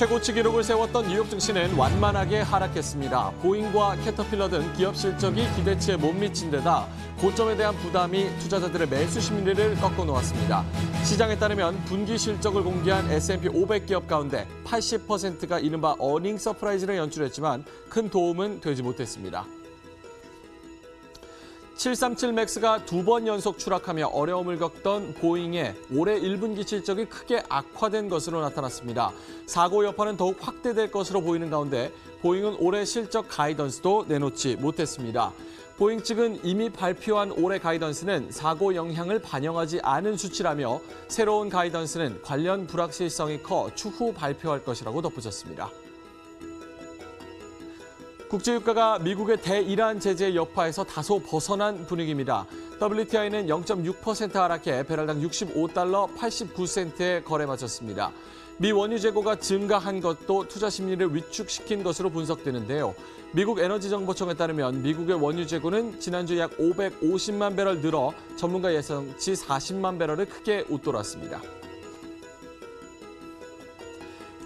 최고치 기록을 세웠던 뉴욕 증시는 완만하게 하락했습니다. 보잉과 캐터필러 등 기업 실적이 기대치에 못 미친 데다 고점에 대한 부담이 투자자들의 매수 심리를 꺾어놓았습니다. 시장에 따르면 분기 실적을 공개한 S&P 500 기업 가운데 80%가 이른바 어닝 서프라이즈를 연출했지만 큰 도움은 되지 못했습니다. 737 맥스가 두 번 연속 추락하며 어려움을 겪던 보잉의 올해 1분기 실적이 크게 악화된 것으로 나타났습니다. 사고 여파는 더욱 확대될 것으로 보이는 가운데 보잉은 올해 실적 가이던스도 내놓지 못했습니다. 보잉 측은 이미 발표한 올해 가이던스는 사고 영향을 반영하지 않은 수치라며 새로운 가이던스는 관련 불확실성이 커 추후 발표할 것이라고 덧붙였습니다. 국제유가가 미국의 대이란 제재 여파에서 다소 벗어난 분위기입니다. WTI는 0.6% 하락해 배럴당 65달러 89센트에 거래 마쳤습니다. 미 원유 재고가 증가한 것도 투자 심리를 위축시킨 것으로 분석되는데요. 미국 에너지정보청에 따르면 미국의 원유 재고는 지난주 약 550만 배럴 늘어 전문가 예상치 40만 배럴을 크게 웃돌았습니다.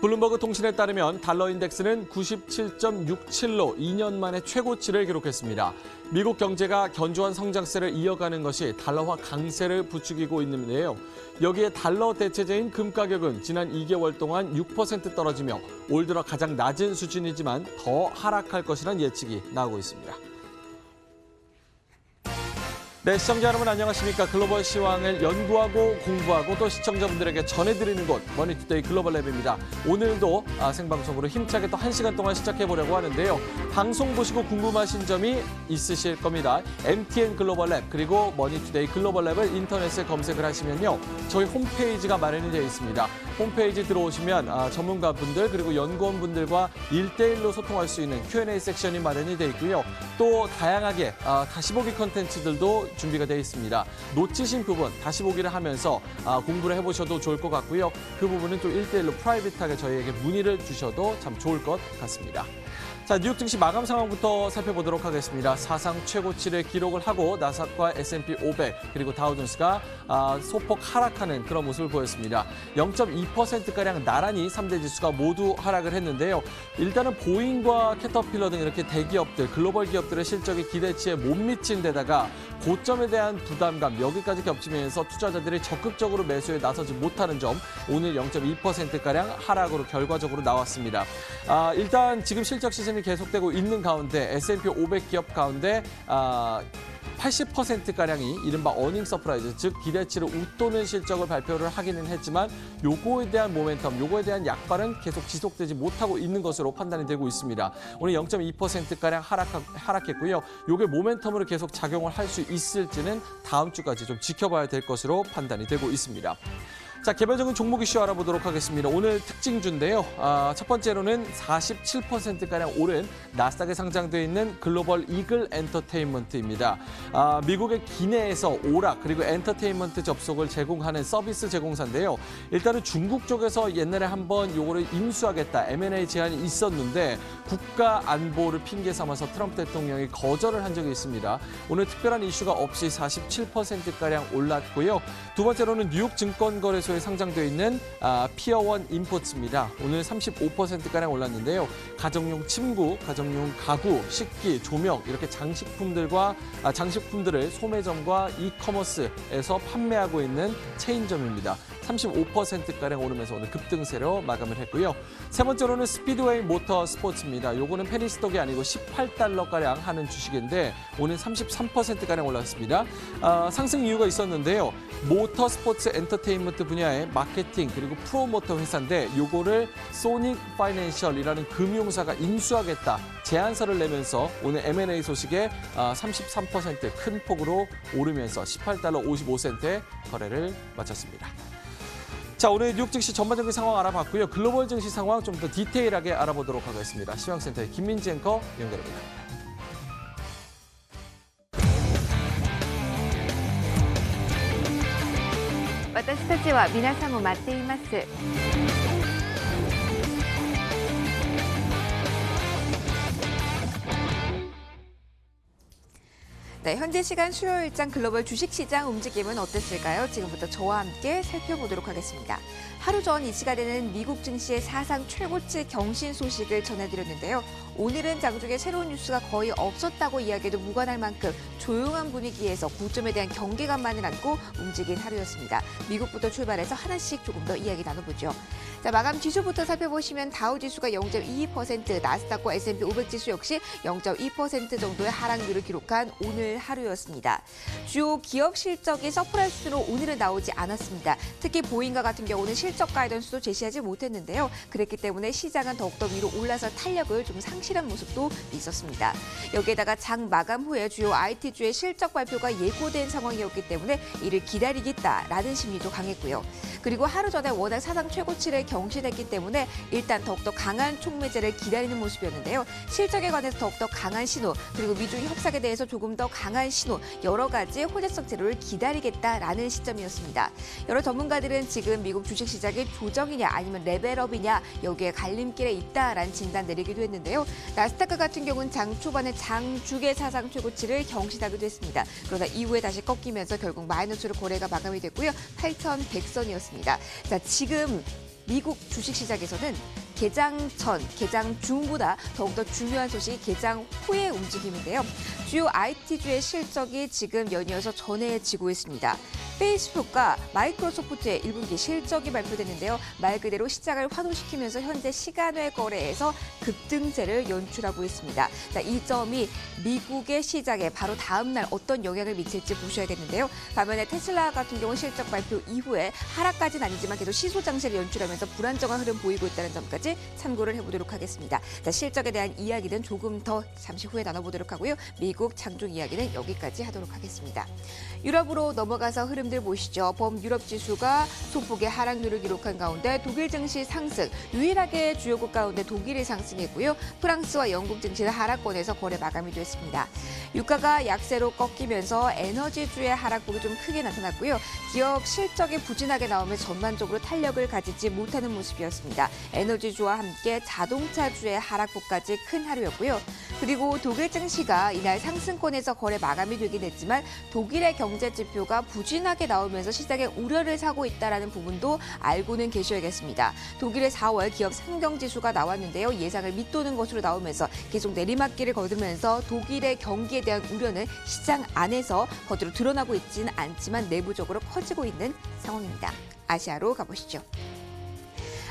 블룸버그 통신에 따르면 달러 인덱스는 97.67로 2년 만에 최고치를 기록했습니다. 미국 경제가 견조한 성장세를 이어가는 것이 달러화 강세를 부추기고 있는데요. 여기에 달러 대체제인 금 가격은 지난 2개월 동안 6% 떨어지며 올 들어 가장 낮은 수준이지만 더 하락할 것이라는 예측이 나오고 있습니다. 네, 시청자 여러분 안녕하십니까. 글로벌 시황을 연구하고 공부하고 또 시청자분들에게 전해드리는 곳 머니투데이 글로벌 랩입니다. 오늘도 생방송으로 힘차게 또 1시간 동안 시작해보려고 하는데요. 방송 보시고 궁금하신 점이 있으실 겁니다. MTN 글로벌 랩 그리고 머니투데이 글로벌 랩을 인터넷에 검색을 하시면요. 저희 홈페이지가 마련이 되어 있습니다. 홈페이지 들어오시면 전문가분들 그리고 연구원분들과 1대1로 소통할 수 있는 Q&A 섹션이 마련이 되어 있고요. 또 다양하게 다시 보기 컨텐츠들도 준비가 되어 있습니다. 놓치신 부분 다시 보기를 하면서 공부를 해보셔도 좋을 것 같고요. 그 부분은 또 1대1로 프라이빗하게 저희에게 문의를 주셔도 참 좋을 것 같습니다. 자, 뉴욕 증시 마감 상황부터 살펴보도록 하겠습니다. 사상 최고치를 기록을 하고 나스닥과 S&P 500 그리고 다우존스가 소폭 하락하는 그런 모습을 보였습니다. 0.2%가량 나란히 3대 지수가 모두 하락을 했는데요. 일단은 보잉과 캐터필러 등 이렇게 대기업들, 글로벌 기업들의 실적이 기대치에 못 미친 데다가 고점에 대한 부담감 여기까지 겹치면서 투자자들이 적극적으로 매수에 나서지 못하는 점 오늘 0.2%가량 하락으로 결과적으로 나왔습니다. 일단 지금 실적 시즌이 계속되고 있는 가운데 S&P 500 기업 가운데 80%가량이 이른바 어닝 서프라이즈, 즉 기대치를 웃도는 실적을 발표를 하기는 했지만 요거에 대한 모멘텀, 요거에 대한 약발은 계속 지속되지 못하고 있는 것으로 판단이 되고 있습니다. 오늘 0.2%가량 하락했고요. 요게 모멘텀으로 계속 작용을 할 수 있을지는 다음 주까지 좀 지켜봐야 될 것으로 판단이 되고 있습니다. 자, 개별적인 종목 이슈 알아보도록 하겠습니다. 오늘 특징주인데요. 첫 번째로는 47%가량 오른 나스닥에 상장되어 있는 글로벌 이글 엔터테인먼트입니다. 미국의 기내에서 오락 그리고 엔터테인먼트 접속을 제공하는 서비스 제공사인데요. 일단은 중국 쪽에서 옛날에 한번 요거를 인수하겠다 M&A 제안이 있었는데 국가 안보를 핑계 삼아서 트럼프 대통령이 거절을 한 적이 있습니다. 오늘 특별한 이슈가 없이 47%가량 올랐고요. 두 번째로는 뉴욕 증권거래소에 상장되어 있는 피어원 임포츠입니다. 오늘 35%가량 올랐는데요. 가정용 침구, 가정용 가구, 식기, 조명 이렇게 장식품들을 소매점과 이커머스에서 판매하고 있는 체인점입니다. 35%가량 오르면서 오늘 급등세로 마감을 했고요. 세 번째로는 스피드웨이 모터 스포츠입니다. 요거는 페니스톡이 아니고 18달러가량 하는 주식인데 오늘 33%가량 올랐습니다. 상승 이유가 있었는데요. 모터 스포츠 엔터테인먼트 분야의 마케팅 그리고 프로모터 회사인데 요거를 소닉 파이낸셜이라는 금융사가 인수하겠다 제안서를 내면서 오늘 M&A 소식에 33% 큰 폭으로 오르면서 18달러 55센트에 거래를 마쳤습니다. 자, 오늘 뉴욕 증시 전반적인 상황 알아봤고요. 글로벌 증시 상황 좀 더 디테일하게 알아보도록 하겠습니다. 시황센터의 김민지 앵커 연결합니다. 私たちは皆さんも待っています。 네, 현재 시간 수요일장 글로벌 주식시장 움직임은 어땠을까요? 지금부터 저와 함께 살펴보도록 하겠습니다. 하루 전 이 시간에는 미국 증시의 사상 최고치 경신 소식을 전해드렸는데요. 오늘은 장중에 새로운 뉴스가 거의 없었다고 이야기해도 무관할 만큼 조용한 분위기에서 고점에 대한 경계감만을 안고 움직인 하루였습니다. 미국부터 출발해서 하나씩 조금 더 이야기 나눠보죠. 자, 마감 지수부터 살펴보시면 다우 지수가 0.22%, 나스닥과 S&P 500 지수 역시 0.2% 정도의 하락률을 기록한 오늘 하루였습니다. 주요 기업 실적이 서프라이즈로 오늘은 나오지 않았습니다. 특히 보잉과 같은 경우는 실적 가이던스도 제시하지 못했는데요. 그랬기 때문에 시장은 더욱더 위로 올라서 탄력을 좀 상실한 모습도 있었습니다. 여기에다가 장 마감 후에 주요 IT주의 실적 발표가 예고된 상황이었기 때문에 이를 기다리겠다라는 심리도 강했고요. 그리고 하루 전에 워낙 사상 최고치를 경신했기 때문에 일단 더욱더 강한 촉매제를 기다리는 모습이었는데요. 실적에 관해서 더욱더 강한 신호, 그리고 미중 협상에 대해서 조금 더 강한 신호, 여러 가지 호재성 재료를 기다리겠다라는 시점이었습니다. 여러 전문가들은 지금 미국 주식시장이 조정이냐 아니면 레벨업이냐 여기에 갈림길에 있다라는 진단 내리기도 했는데요. 나스닥 같은 경우는 장 초반에 장중의 사상 최고치를 경신하기도 했습니다. 그러나 이후에 다시 꺾이면서 결국 마이너스로 거래가 마감이 됐고요. 8,100선이었습니다. 자, 지금 미국 주식시장에서는 개장 전, 개장 중보다 더욱더 중요한 소식이 개장 후의 움직임인데요. 주요 IT주의 실적이 지금 연이어서 전해지고 있습니다. 페이스북과 마이크로소프트의 1분기 실적이 발표됐는데요. 말 그대로 시장을 환호시키면서 현재 시간외 거래에서 급등세를 연출하고 있습니다. 자, 이 점이 미국의 시장에 바로 다음 날 어떤 영향을 미칠지 보셔야겠는데요. 반면에 테슬라 같은 경우 실적 발표 이후에 하락까지는 아니지만 계속 시소 장세를 연출하면서 불안정한 흐름 보이고 있다는 점까지 참고를 해보도록 하겠습니다. 자, 실적에 대한 이야기는 조금 더 잠시 후에 나눠보도록 하고요. 미국 장중 이야기는 여기까지 하도록 하겠습니다. 유럽으로 넘어가서 흐름들 보시죠. 범유럽 지수가 소폭의 하락률을 기록한 가운데 독일 증시 상승, 유일하게 주요국 가운데 독일이 상승했고요. 프랑스와 영국 증시는 하락권에서 거래 마감이 됐습니다. 유가가 약세로 꺾이면서 에너지주의 하락폭이 좀 크게 나타났고요. 기업 실적이 부진하게 나오면 전반적으로 탄력을 가지지 못하는 모습이었습니다. 에너지주와 함께 자동차주의 하락폭까지 큰 하루였고요. 그리고 독일 증시가 이날 상승권에서 거래 마감이 되긴 했지만 독일의 경제 지표가 부진하게 나오면서 시장에 우려를 사고 있다는 부분도 알고는 계셔야겠습니다. 독일의 4월 기업 상경지수가 나왔는데요. 예상을 밑도는 것으로 나오면서 계속 내리막길을 거두면서 독일의 경기에 대한 우려는 시장 안에서 겉으로 드러나고 있지는 않지만 내부적으로 커지고 있는 상황입니다. 아시아로 가보시죠.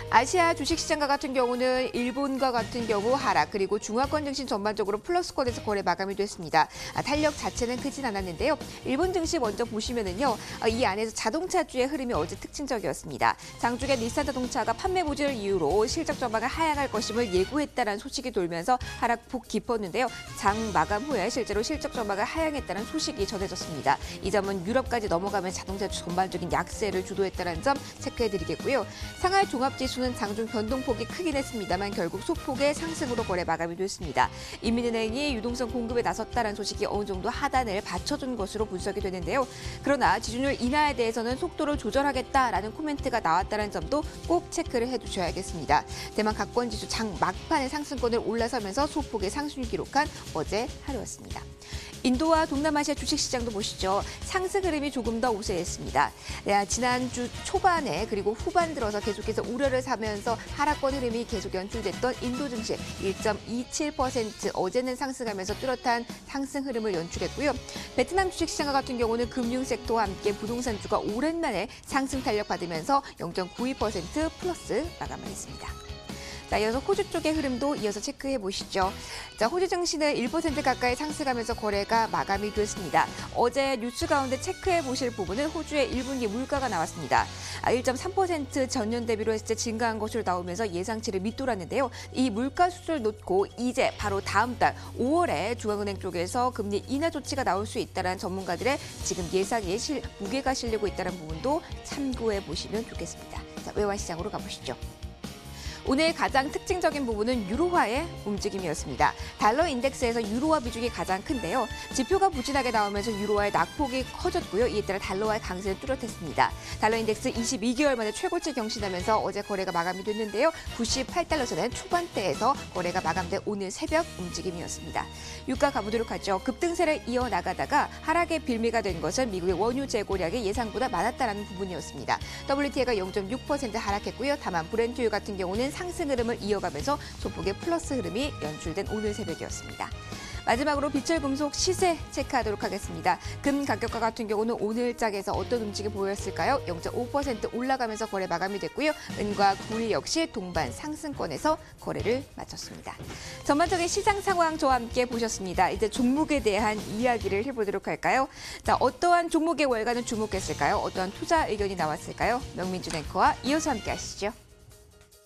아시아 주식시장과 같은 경우는 일본과 같은 경우 하락, 그리고 중화권 증시 전반적으로 플러스권에서 거래 마감이 됐습니다. 탄력 자체는 크진 않았는데요. 일본 증시 먼저 보시면은요, 이 안에서 자동차주의 흐름이 어제 특징적이었습니다. 장중에 닛산 자동차가 판매 부진을 이유로 실적 전망을 하향할 것임을 예고했다는 소식이 돌면서 하락폭 깊었는데요. 장 마감 후에 실제로 실적 전망을 하향했다는 소식이 전해졌습니다. 이 점은 유럽까지 넘어가면 자동차 전반적인 약세를 주도했다는 점 체크해드리겠고요. 상하이 종합지수는 장중 변동폭이 크긴 했습니다만 결국 소폭의 상승으로 거래 마감이 됐습니다. 인민은행이 유동성 공급에 나섰다는 소식이 어느 정도 하단을 받쳐준 것으로 분석이 되는데요. 그러나 지준율 인하에 대해서는 속도를 조절하겠다라는 코멘트가 나왔다는 점도 꼭 체크를 해두셔야겠습니다. 대만 각권지수 장 막판에 상승권을 올라서면서 소폭의 상승을 기록한 어제 하루였습니다. 인도와 동남아시아 주식시장도 보시죠. 상승 흐름이 조금 더 우세했습니다. 지난주 초반에 그리고 후반 들어서 계속해서 우려를 사면서 하락권 흐름이 계속 연출됐던 인도 증시 1.27% 어제는 상승하면서 뚜렷한 상승 흐름을 연출했고요. 베트남 주식시장 같은 경우는 금융섹터와 함께 부동산주가 오랜만에 상승 탄력 받으면서 0.92% 플러스 마감을 했습니다. 자, 이어서 호주 쪽의 흐름도 이어서 체크해 보시죠. 자, 호주 증시는 1% 가까이 상승하면서 거래가 마감이 됐습니다. 어제 뉴스 가운데 체크해 보실 부분은 호주의 1분기 물가가 나왔습니다. 1.3% 전년 대비로 했을 때 증가한 것으로 나오면서 예상치를 밑돌았는데요. 이 물가 수준을 놓고 이제 바로 다음 달 5월에 중앙은행 쪽에서 금리 인하 조치가 나올 수 있다는 전문가들의 지금 예상이 무게가 실리고 있다는 부분도 참고해 보시면 좋겠습니다. 자, 외환시장으로 가보시죠. 오늘 가장 특징적인 부분은 유로화의 움직임이었습니다. 달러 인덱스에서 유로화 비중이 가장 큰데요. 지표가 부진하게 나오면서 유로화의 낙폭이 커졌고요. 이에 따라 달러화의 강세는 뚜렷했습니다. 달러 인덱스 22개월 만에 최고치 경신하면서 어제 거래가 마감이 됐는데요. 98달러 선의 초반대에서 거래가 마감된 오늘 새벽 움직임이었습니다. 유가 가보도록 하죠. 급등세를 이어나가다가 하락의 빌미가 된 것은 미국의 원유 재고량이 예상보다 많았다는 부분이었습니다. WTI가 0.6% 하락했고요. 다만 브렌트유 같은 경우는 상승 흐름을 이어가면서 소폭의 플러스 흐름이 연출된 오늘 새벽이었습니다. 마지막으로 비철금속 시세 체크하도록 하겠습니다. 금 가격과 같은 경우는 오늘장에서 어떤 움직임 보였을까요? 0.5% 올라가면서 거래 마감이 됐고요. 은과 구리 역시 동반 상승권에서 거래를 마쳤습니다. 전반적인 시장 상황 저와 함께 보셨습니다. 이제 종목에 대한 이야기를 해보도록 할까요? 자, 어떠한 종목의 월가는 주목했을까요? 어떠한 투자 의견이 나왔을까요? 명민준 앵커와 이어서 함께 하시죠.